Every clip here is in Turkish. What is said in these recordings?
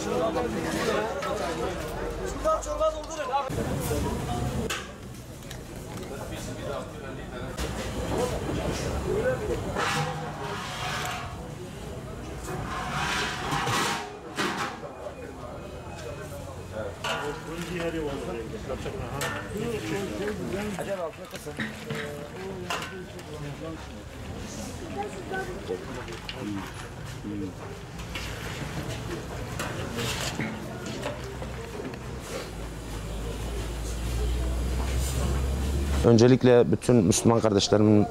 Şuradan çorba doldurun. Acaba altına kısın. Öncelikle bütün Müslüman kardeşlerimin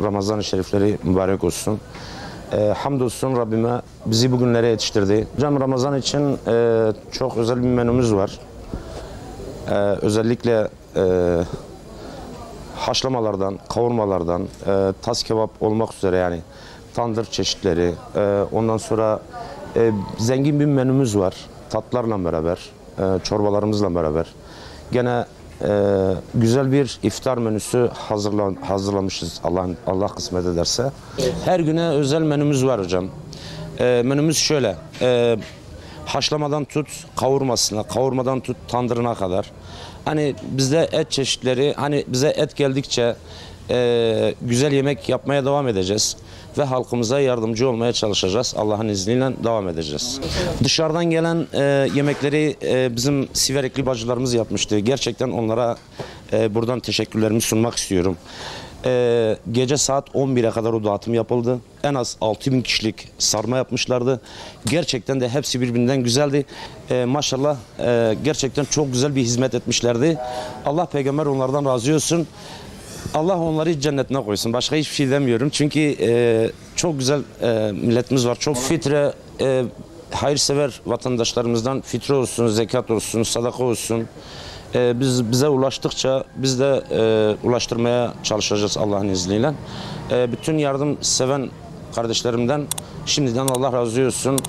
Ramazan-ı Şerifleri mübarek olsun. Hamdolsun Rabbime bizi bugünlere yetiştirdi. Hocam Ramazan için çok özel bir menümüz var. Özellikle haşlamalardan, kavurmalardan, tas kebap olmak üzere yani tandır çeşitleri, ondan sonra zengin bir menümüz var. Tatlarla beraber, çorbalarımızla beraber. Gene güzel bir iftar menüsü hazırlamışız Allah kısmet ederse. Her güne özel menümüz var hocam. Menümüz şöyle, haşlamadan tut kavurmasına, kavurmadan tut tandırına kadar. Hani bizde et çeşitleri, hani bize et geldikçe güzel yemek yapmaya devam edeceğiz. Ve halkımıza yardımcı olmaya çalışacağız. Allah'ın izniyle devam edeceğiz. Dışarıdan gelen yemekleri bizim Siverekli bacılarımız yapmıştı. Gerçekten onlara buradan teşekkürlerimi sunmak istiyorum. Gece saat 11'e kadar o dağıtım yapıldı. En az 6.000 kişilik sarma yapmışlardı. Gerçekten de hepsi birbirinden güzeldi. Maşallah gerçekten çok güzel bir hizmet etmişlerdi. Allah peygamber onlardan razı olsun. Allah onları cennetine koysun. Başka hiçbir şey demiyorum. Çünkü çok güzel milletimiz var. Çok fitre, hayırsever vatandaşlarımızdan fitre olsun, zekat olsun, sadaka olsun. Bize ulaştıkça biz de ulaştırmaya çalışacağız Allah'ın izniyle. Bütün yardım seven kardeşlerimden şimdiden Allah razı olsun.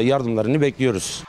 Yardımlarını bekliyoruz.